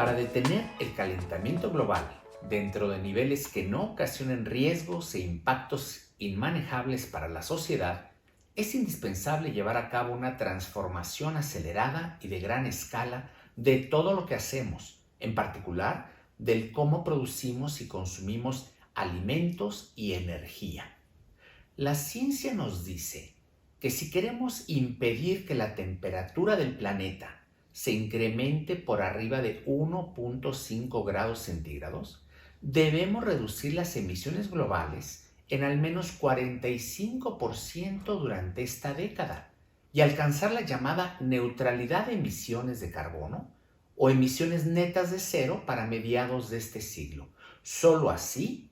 Para detener el calentamiento global dentro de niveles que no ocasionen riesgos e impactos inmanejables para la sociedad, es indispensable llevar a cabo una transformación acelerada y de gran escala de todo lo que hacemos, en particular del cómo producimos y consumimos alimentos y energía. La ciencia nos dice que si queremos impedir que la temperatura del planeta se incremente por arriba de 1.5 grados centígrados, debemos reducir las emisiones globales en al menos 45% durante esta década y alcanzar la llamada neutralidad de emisiones de carbono o emisiones netas de cero para mediados de este siglo. Solo así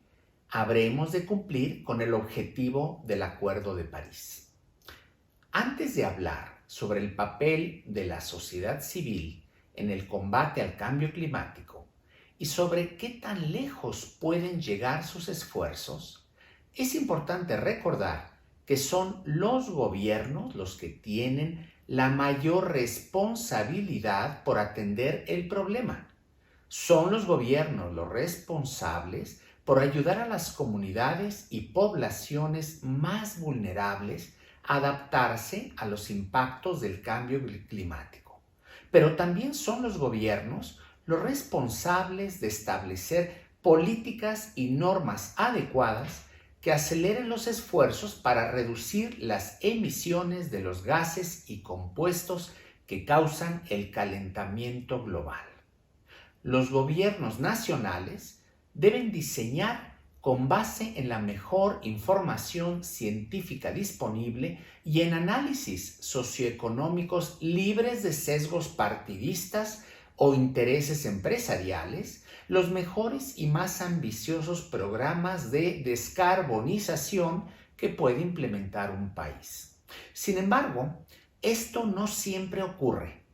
habremos de cumplir con el objetivo del Acuerdo de París. Antes de hablar sobre el papel de la sociedad civil en el combate al cambio climático y sobre qué tan lejos pueden llegar sus esfuerzos, es importante recordar que son los gobiernos los que tienen la mayor responsabilidad por atender el problema. Son los gobiernos los responsables por ayudar a las comunidades y poblaciones más vulnerables a adaptarse a los impactos del cambio climático. Pero también son los gobiernos los responsables de establecer políticas y normas adecuadas que aceleren los esfuerzos para reducir las emisiones de los gases y compuestos que causan el calentamiento global. Los gobiernos nacionales deben diseñar con base en la mejor información científica disponible y en análisis socioeconómicos libres de sesgos partidistas o intereses empresariales, los mejores y más ambiciosos programas de descarbonización que puede implementar un país. Sin embargo, esto no siempre ocurre.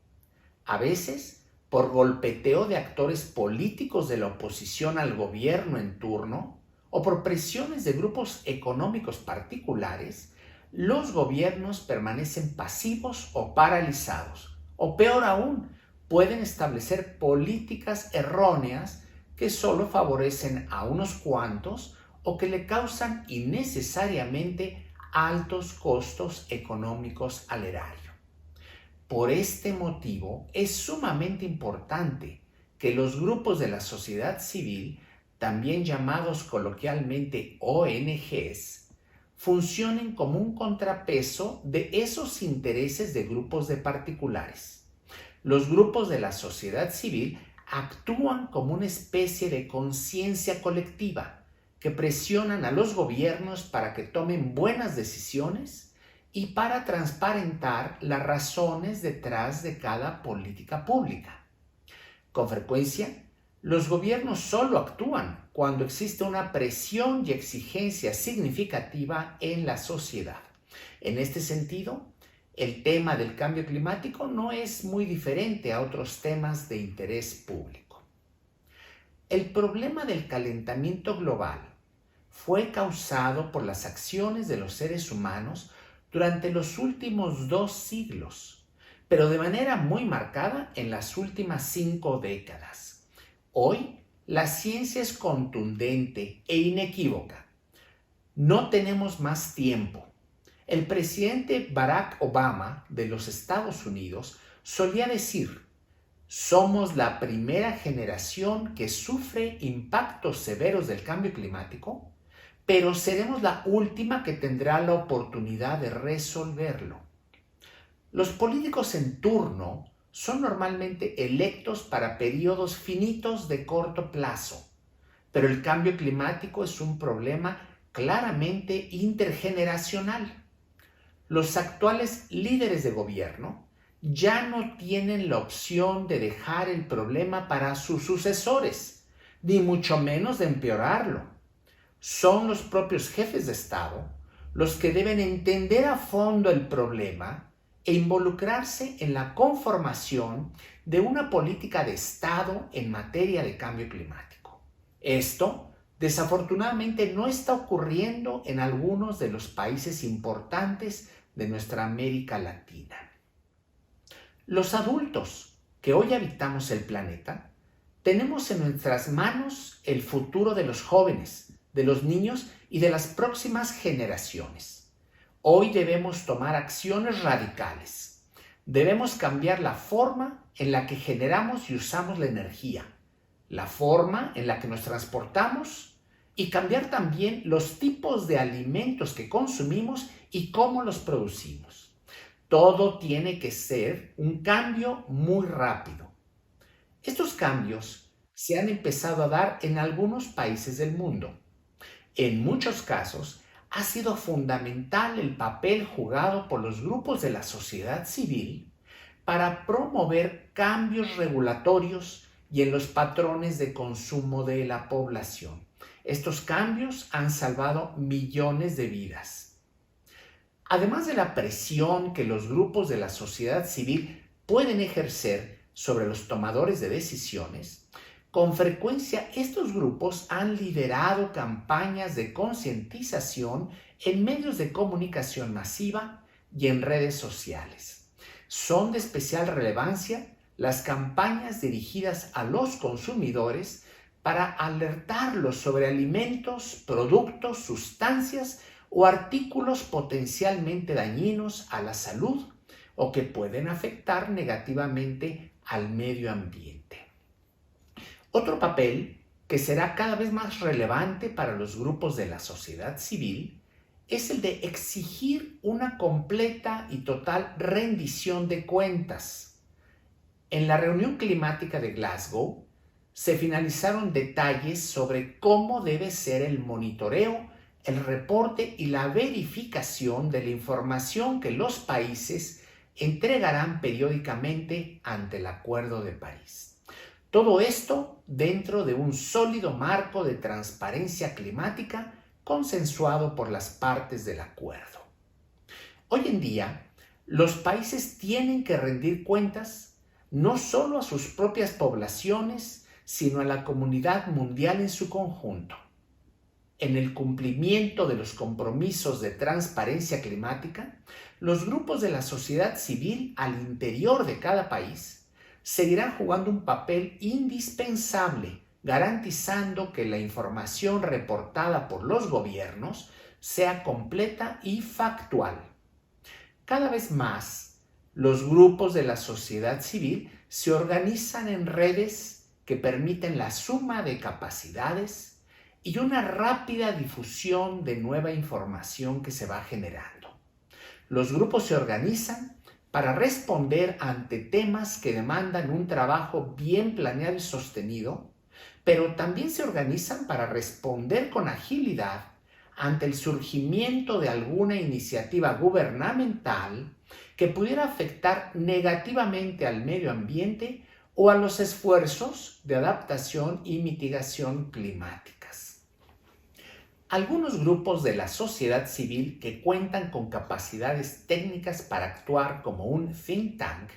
A veces, por golpeteo de actores políticos de la oposición al gobierno en turno o por presiones de grupos económicos particulares, los gobiernos permanecen pasivos o paralizados, o peor aún, pueden establecer políticas erróneas que solo favorecen a unos cuantos o que le causan innecesariamente altos costos económicos al erario. Por este motivo, es sumamente importante que los grupos de la sociedad civil, también llamados coloquialmente ONGs, funcionen como un contrapeso de esos intereses de grupos de particulares. Los grupos de la sociedad civil actúan como una especie de conciencia colectiva que presionan a los gobiernos para que tomen buenas decisiones y para transparentar las razones detrás de cada política pública. Con frecuencia, los gobiernos solo actúan cuando existe una presión y exigencia significativa en la sociedad. En este sentido, el tema del cambio climático no es muy diferente a otros temas de interés público. El problema del calentamiento global fue causado por las acciones de los seres humanos durante los últimos 2 siglos, pero de manera muy marcada en las últimas 5 décadas. Hoy, la ciencia es contundente e inequívoca. No tenemos más tiempo. El presidente Barack Obama de los Estados Unidos solía decir: somos la primera generación que sufre impactos severos del cambio climático, pero seremos la última que tendrá la oportunidad de resolverlo. Los políticos en turno son normalmente electos para periodos finitos de corto plazo, pero el cambio climático es un problema claramente intergeneracional. Los actuales líderes de gobierno ya no tienen la opción de dejar el problema para sus sucesores, ni mucho menos de empeorarlo. Son los propios jefes de Estado los que deben entender a fondo el problema e involucrarse en la conformación de una política de Estado en materia de cambio climático. Esto, desafortunadamente, no está ocurriendo en algunos de los países importantes de nuestra América Latina. Los adultos que hoy habitamos el planeta Tenemos en nuestras manos el futuro de los jóvenes, de los niños y de las próximas generaciones. Hoy debemos tomar acciones radicales. Debemos cambiar la forma en la que generamos y usamos la energía, la forma en la que nos transportamos y cambiar también los tipos de alimentos que consumimos y cómo los producimos. Todo tiene que ser un cambio muy rápido. Estos cambios se han empezado a dar en algunos países del mundo. En muchos casos, ha sido fundamental el papel jugado por los grupos de la sociedad civil para promover cambios regulatorios y en los patrones de consumo de la población. Estos cambios han salvado millones de vidas. Además de la presión que los grupos de la sociedad civil pueden ejercer sobre los tomadores de decisiones, con frecuencia estos grupos han liderado campañas de concientización en medios de comunicación masiva y en redes sociales. Son de especial relevancia las campañas dirigidas a los consumidores para alertarlos sobre alimentos, productos, sustancias o artículos potencialmente dañinos a la salud o que pueden afectar negativamente al medio ambiente. Otro papel que será cada vez más relevante para los grupos de la sociedad civil es el de exigir una completa y total rendición de cuentas. En la reunión climática de Glasgow se finalizaron detalles sobre cómo debe ser el monitoreo, el reporte y la verificación de la información que los países entregarán periódicamente ante el Acuerdo de París. Todo esto dentro de un sólido marco de transparencia climática consensuado por las partes del acuerdo. Hoy en día, los países tienen que rendir cuentas no solo a sus propias poblaciones, sino a la comunidad mundial en su conjunto. En el cumplimiento de los compromisos de transparencia climática, los grupos de la sociedad civil al interior de cada país seguirán jugando un papel indispensable, garantizando que la información reportada por los gobiernos sea completa y factual. Cada vez más, los grupos de la sociedad civil se organizan en redes que permiten la suma de capacidades y una rápida difusión de nueva información que se va generando. Los grupos se organizan para responder ante temas que demandan un trabajo bien planeado y sostenido, pero también se organizan para responder con agilidad ante el surgimiento de alguna iniciativa gubernamental que pudiera afectar negativamente al medio ambiente o a los esfuerzos de adaptación y mitigación climáticas. Algunos grupos de la sociedad civil que cuentan con capacidades técnicas para actuar como un think tank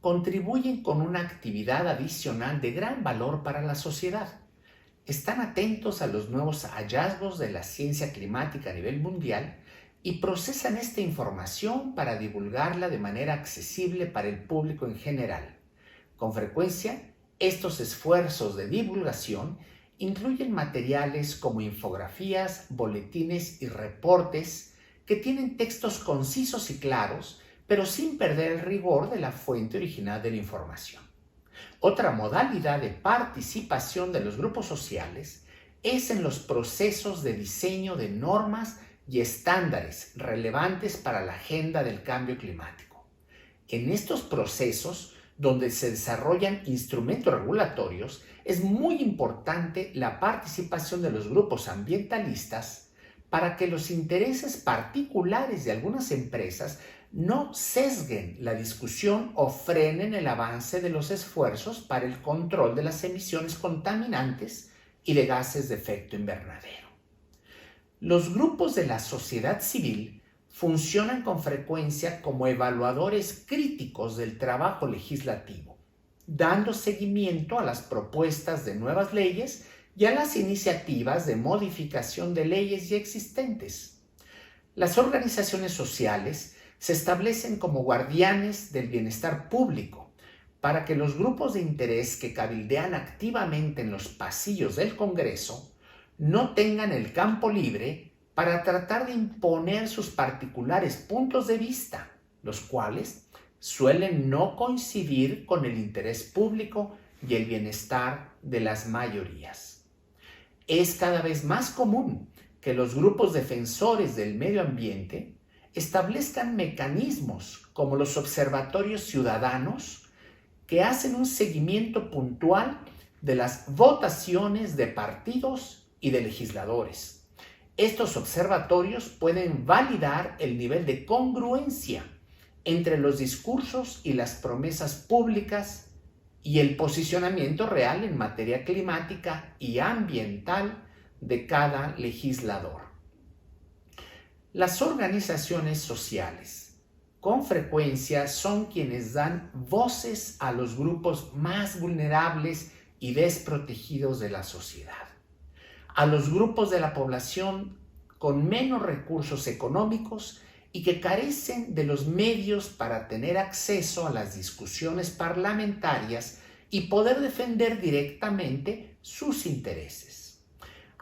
contribuyen con una actividad adicional de gran valor para la sociedad. Están atentos a los nuevos hallazgos de la ciencia climática a nivel mundial y procesan esta información para divulgarla de manera accesible para el público en general. Con frecuencia, estos esfuerzos de divulgación incluyen materiales como infografías, boletines y reportes que tienen textos concisos y claros, pero sin perder el rigor de la fuente original de la información. Otra modalidad de participación de los grupos sociales es en los procesos de diseño de normas y estándares relevantes para la agenda del cambio climático. En estos procesos, donde se desarrollan instrumentos regulatorios, es muy importante la participación de los grupos ambientalistas para que los intereses particulares de algunas empresas no sesguen la discusión o frenen el avance de los esfuerzos para el control de las emisiones contaminantes y de gases de efecto invernadero. Los grupos de la sociedad civil funcionan con frecuencia como evaluadores críticos del trabajo legislativo, dando seguimiento a las propuestas de nuevas leyes y a las iniciativas de modificación de leyes ya existentes. Las organizaciones sociales se establecen como guardianes del bienestar público, para que los grupos de interés que cabildean activamente en los pasillos del Congreso no tengan el campo libre para tratar de imponer sus particulares puntos de vista, los cuales suelen no coincidir con el interés público y el bienestar de las mayorías. Es cada vez más común que los grupos defensores del medio ambiente establezcan mecanismos como los observatorios ciudadanos que hacen un seguimiento puntual de las votaciones de partidos y de legisladores. Estos observatorios pueden validar el nivel de congruencia entre los discursos y las promesas públicas y el posicionamiento real en materia climática y ambiental de cada legislador. Las organizaciones sociales con frecuencia son quienes dan voces a los grupos más vulnerables y desprotegidos de la sociedad, a los grupos de la población con menos recursos económicos y que carecen de los medios para tener acceso a las discusiones parlamentarias y poder defender directamente sus intereses.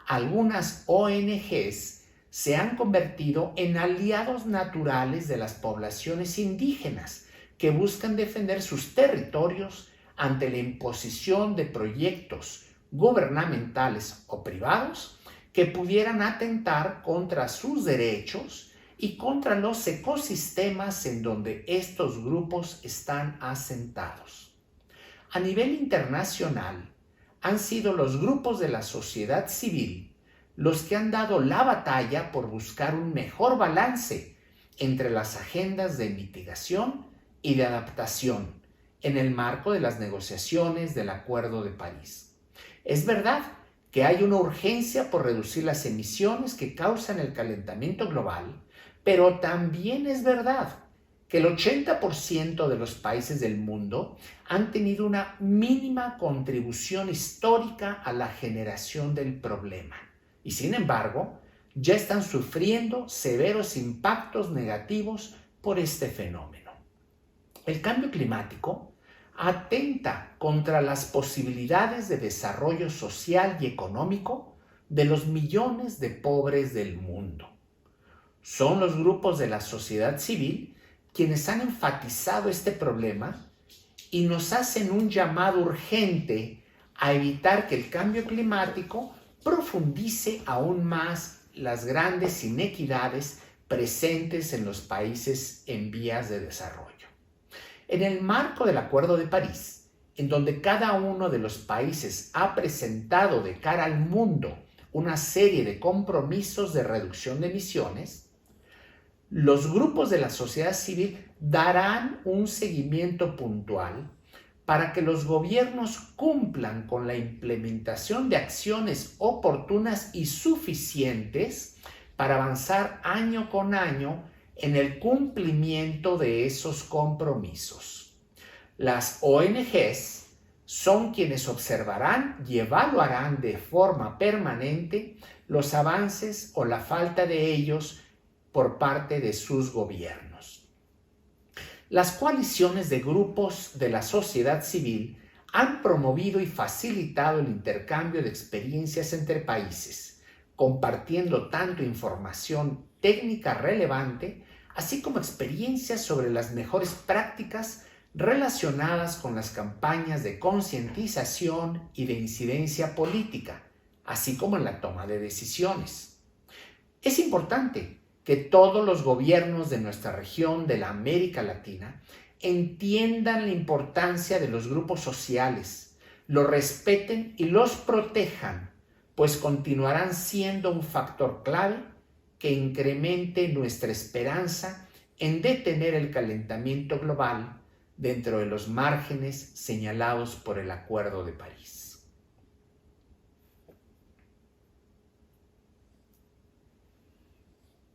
Algunas ONGs se han convertido en aliados naturales de las poblaciones indígenas que buscan defender sus territorios ante la imposición de proyectos gubernamentales o privados que pudieran atentar contra sus derechos y contra los ecosistemas en donde estos grupos están asentados. A nivel internacional, han sido los grupos de la sociedad civil los que han dado la batalla por buscar un mejor balance entre las agendas de mitigación y de adaptación en el marco de las negociaciones del Acuerdo de París. Es verdad que hay una urgencia por reducir las emisiones que causan el calentamiento global, pero también es verdad que el 80% de los países del mundo han tenido una mínima contribución histórica a la generación del problema y, sin embargo, ya están sufriendo severos impactos negativos por este fenómeno. El cambio climático atenta contra las posibilidades de desarrollo social y económico de los millones de pobres del mundo. Son los grupos de la sociedad civil quienes han enfatizado este problema y nos hacen un llamado urgente a evitar que el cambio climático profundice aún más las grandes inequidades presentes en los países en vías de desarrollo. En el marco del Acuerdo de París, en donde cada uno de los países ha presentado de cara al mundo una serie de compromisos de reducción de emisiones, los grupos de la sociedad civil darán un seguimiento puntual para que los gobiernos cumplan con la implementación de acciones oportunas y suficientes para avanzar año con año en el cumplimiento de esos compromisos. Las ONGs son quienes observarán y evaluarán de forma permanente los avances o la falta de ellos por parte de sus gobiernos. Las coaliciones de grupos de la sociedad civil han promovido y facilitado el intercambio de experiencias entre países, compartiendo tanto información técnica relevante, así como experiencias sobre las mejores prácticas relacionadas con las campañas de concientización y de incidencia política, así como en la toma de decisiones. Es importante que todos los gobiernos de nuestra región de la América Latina entiendan la importancia de los grupos sociales, los respeten y los protejan, pues continuarán siendo un factor clave que incremente nuestra esperanza en detener el calentamiento global dentro de los márgenes señalados por el Acuerdo de París.